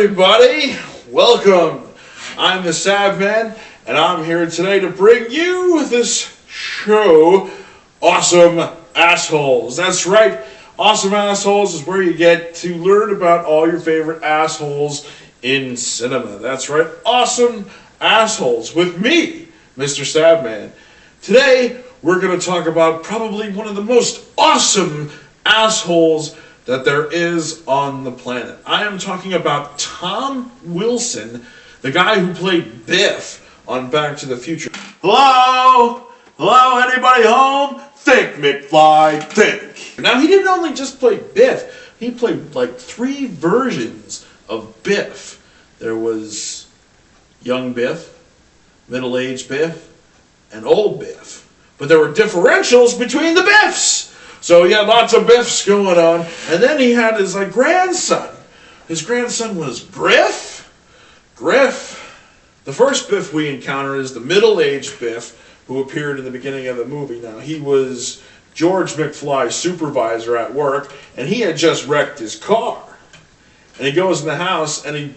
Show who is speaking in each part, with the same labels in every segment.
Speaker 1: Everybody, welcome. I'm the Sabman, and I'm here today to bring you this show, Awesome Assholes. That's right, Awesome Assholes is where you get to learn about all your favorite assholes in cinema. That's right, Awesome Assholes with me, Mr. Sabman. Today, we're going to talk about probably one of the most awesome assholes that there is on the planet. I am talking about Tom Wilson, the guy who played Biff on Back to the Future. Hello? Hello, anybody home? Think, McFly, think. Now, he didn't only just play Biff, he played like 3 versions of Biff. There was young Biff, middle-aged Biff, and old Biff. But there were differentials between the Biffs. So he had lots of Biffs going on. And then he had his grandson. His grandson was Griff. The first Biff we encounter is the middle-aged Biff who appeared in the beginning of the movie. Now, he was George McFly's supervisor at work, and he had just wrecked his car. And he goes in the house, and he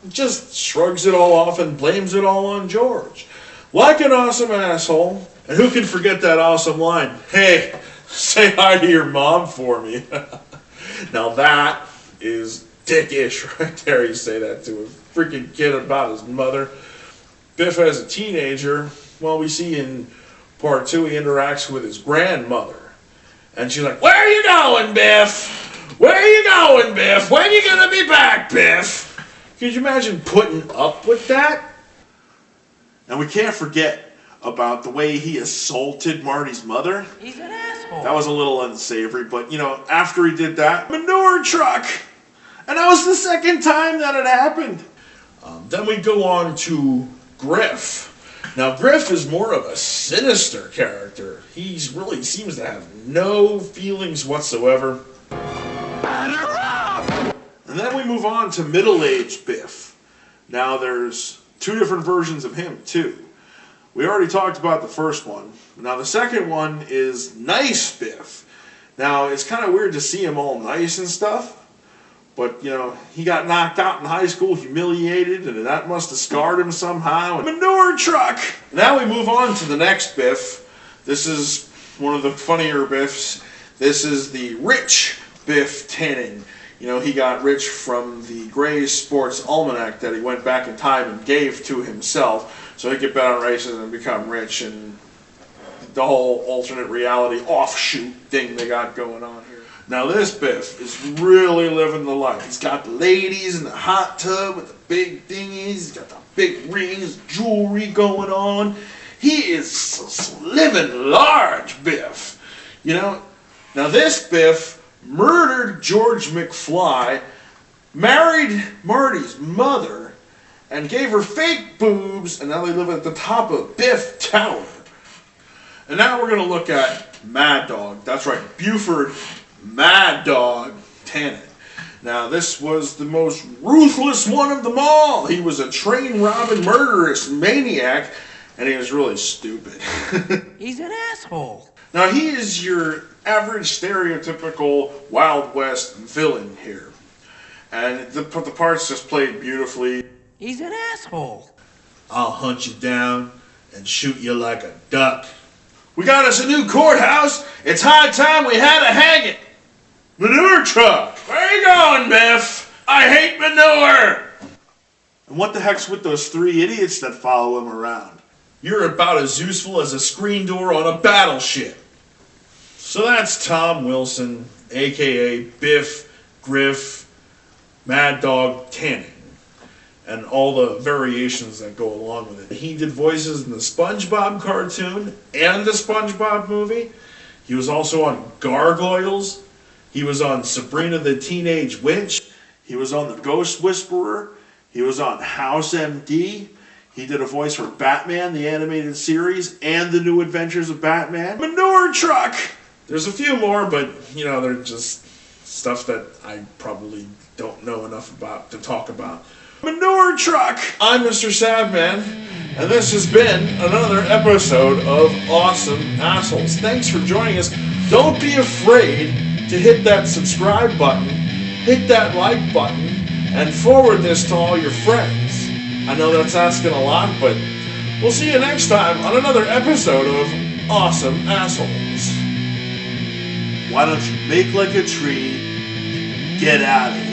Speaker 1: just shrugs it all off and blames it all on George. Like an awesome asshole. And who can forget that awesome line, "Hey, say hi to your mom for me." Now that is dickish right there. You say that to a freaking kid about his mother. Biff as a teenager, well, we see in part 2 he interacts with his grandmother. And she's like, "Where are you going, Biff? Where are you going, Biff? When are you going to be back, Biff?" Could you imagine putting up with that? And we can't forget about the way he assaulted Marty's mother.
Speaker 2: He's an asshole.
Speaker 1: That was a little unsavory, but after he did that, manure truck! And that was the second time that it happened. Then we go on to Griff. Now, Griff is more of a sinister character. He really seems to have no feelings whatsoever. And then we move on to middle-aged Biff. Now, there's 2 different versions of him, too. We already talked about the first one. Now the second one is Nice Biff. Now it's kind of weird to see him all nice and stuff, but he got knocked out in high school, humiliated, and that must have scarred him somehow. Manure truck! Now we move on to the next Biff. This is one of the funnier Biffs. This is the rich Biff Tannen. He got rich from the Gray's Sports Almanac that he went back in time and gave to himself so he could bet on races and become rich, and the whole alternate reality offshoot thing they got going on here. Now this Biff is really living the life. He's got the ladies in the hot tub with the big thingies. He's got the big rings, jewelry going on. He is living large, Biff. Now this Biff murdered George McFly, married Marty's mother, and gave her fake boobs, and now they live at the top of Biff Tower. And now we're going to look at Mad Dog. That's right, Buford Mad Dog Tannen. Now this was the most ruthless one of them all. He was a train-robbing murderous maniac, and he was really stupid.
Speaker 2: He's an asshole.
Speaker 1: Now he is your average stereotypical Wild West villain here. And the parts just played beautifully.
Speaker 2: He's an asshole.
Speaker 1: "I'll hunt you down and shoot you like a duck. We got us a new courthouse. It's high time we had to hang it. Manure truck. Where you going, Biff? I hate manure." And what the heck's with those 3 idiots that follow him around?
Speaker 3: You're about as useful as a screen door on a battleship. So that's Tom Wilson, aka Biff, Griff, Mad Dog Tannen, and all the variations that go along with it. He did voices in the SpongeBob cartoon and the SpongeBob movie. He was also on Gargoyles. He was on Sabrina the Teenage Witch.
Speaker 1: He was on The Ghost Whisperer. He was on House MD. He did a voice for Batman, the animated series, and The New Adventures of Batman. Manure Truck!
Speaker 3: There's a few more, but, they're just stuff that I probably don't know enough about to talk about.
Speaker 1: Manure Truck!
Speaker 3: I'm Mr. Sabman, and this has been another episode of Awesome Assholes. Thanks for joining us. Don't be afraid to hit that subscribe button, hit that like button, and forward this to all your friends. I know that's asking a lot, but we'll see you next time on another episode of Awesome Assholes.
Speaker 1: Why don't you make like a tree and get out of here?